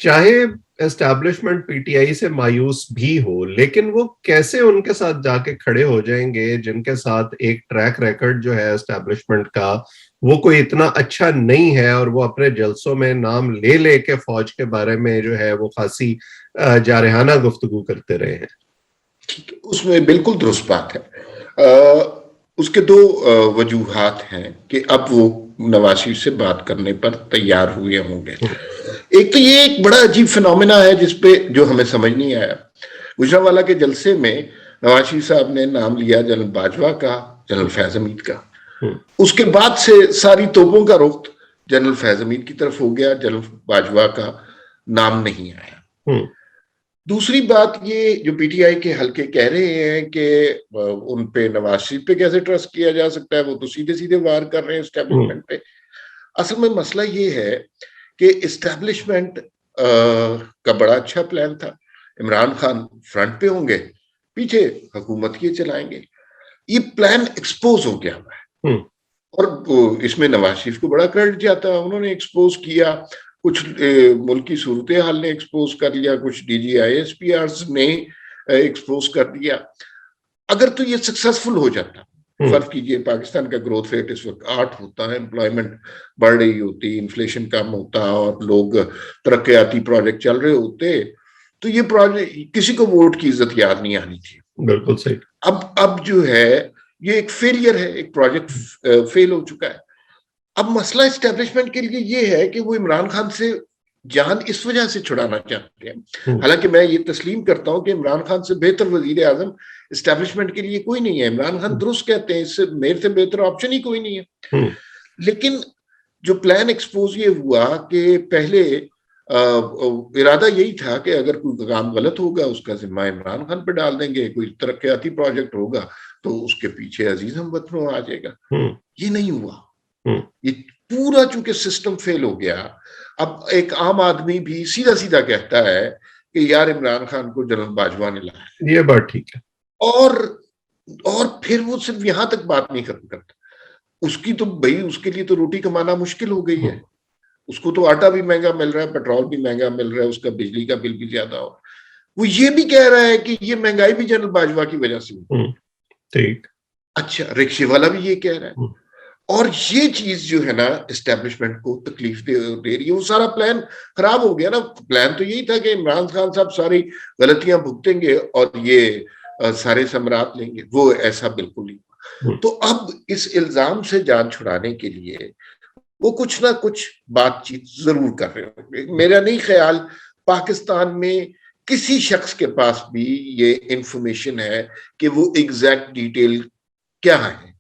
चाहे establishment PTI से मायूस भी हो, लेकिन वो कैसे उनके साथ जाके खड़े हो जाएंगे जिनके साथ एक ट्रैक रिकॉर्ड जो है एस्टैब्लिशमेंट का वो कोई इतना अच्छा नहीं है, और वो अपने जलसों में नाम ले लेके फौज के बारे में जो है वो खासी जारहाना गुफ्तगू करते रहे हैं। ठीक है, उसमें बिल्कुल दुरुस्त बात है। उसके दो वजूहात हैं कि अब वो नवाज शरीफ से बात करने पर तैयार हुए होंगे। एक तो ये एक बड़ा अजीब फिनोमेना है जिसपे जो हमें समझ नहीं आया। गुजरांवाला के जलसे में नवाज शरीफ साहब ने नाम लिया जनरल बाजवा का, जनरल फैज हमीद का। उसके बाद से सारी तोपों का रुख जनरल फैज हमीद की तरफ हो गया, जनरल बाजवा का नाम नहीं आया। दूसरी बात, ये जो पीटीआई के हल्के कह रहे हैं कि उन पे नवाज शरीफ पे कैसे ट्रस्ट किया जा सकता है, वो तो सीधे सीधे वार कर रहे हैं एस्टेब्लिशमेंट पे। असल में मसला ये है कि एस्टेब्लिशमेंट का बड़ा अच्छा प्लान था, इमरान खान फ्रंट पे होंगे, पीछे हुकूमत ये चलाएंगे। ये प्लान एक्सपोज हो गया हुआ है और इसमें नवाज शरीफ को बड़ा क्रेडिट जाता है। उन्होंने एक्सपोज किया, कुछ मुल्क की सूरत हाल ने एक्सपोज कर लिया, कुछ DGISPRs ने एक्सपोज कर दिया। अगर तो ये सक्सेसफुल हो जाता, फर्ज कीजिए पाकिस्तान का ग्रोथ रेट इस वक्त 8 होता है, एम्प्लॉयमेंट बढ़ रही होती, इन्फ्लेशन कम होता और लोग तरक्याती प्रोजेक्ट चल रहे होते, तो ये प्रोजेक्ट किसी को वोट की इज्जत याद नहीं आनी थी। बिल्कुल सही। अब जो है ये एक फेलियर है, एक प्रोजेक्ट फेल हो चुका है। अब मसला एस्टेब्लिशमेंट के लिए ये है कि वो इमरान खान से जान इस वजह से छुड़ाना चाहते हैं। हालांकि मैं ये तस्लीम करता हूं कि इमरान खान से बेहतर वजीर आजम एस्टेब्लिशमेंट के लिए कोई नहीं है। इमरान खान दुरुस्त कहते हैं, इससे मेरे से बेहतर ऑप्शन ही कोई नहीं है। लेकिन जो प्लान एक्सपोज ये हुआ कि पहले इरादा यही था कि अगर कोई काम गलत होगा उसका जिम्मा इमरान खान पे डाल देंगे, कोई तरक्याती प्रोजेक्ट होगा तो उसके पीछे अजीज हमवतनों आ जाएगा। ये नहीं हुआ। ये पूरा चूंकि सिस्टम फेल हो गया, अब एक आम आदमी भी सीधा सीधा कहता है कि यार इमरान खान को जनरल बाजवा ने लाया। ये बात ठीक है। और फिर वो सिर्फ यहां तक बात नहीं करता, उसकी तो भाई उसके लिए तो रोटी कमाना मुश्किल हो गई है। उसको तो आटा भी महंगा मिल रहा है, पेट्रोल भी महंगा मिल रहा है, उसका बिजली का बिल भी ज्यादा हो। वो ये भी कह रहा है कि ये महंगाई भी जनरल बाजवा की वजह से हुई। ठीक। अच्छा, रिक्शे वाला भी ये कह रहा है। और ये चीज जो है ना एस्टेब्लिशमेंट को तकलीफ दे रही है। वो सारा प्लान खराब हो गया ना। प्लान तो यही था कि इमरान खान साहब सारी गलतियां भुगतेंगे और ये सारे सम्राट लेंगे। वो ऐसा बिल्कुल नहीं। तो अब इस इल्जाम से जान छुड़ाने के लिए वो कुछ ना कुछ बातचीत जरूर कर रहे होंगे। मेरा नहीं ख्याल पाकिस्तान में किसी शख्स के पास भी ये इंफॉर्मेशन है कि वो एग्जैक्ट डिटेल क्या है।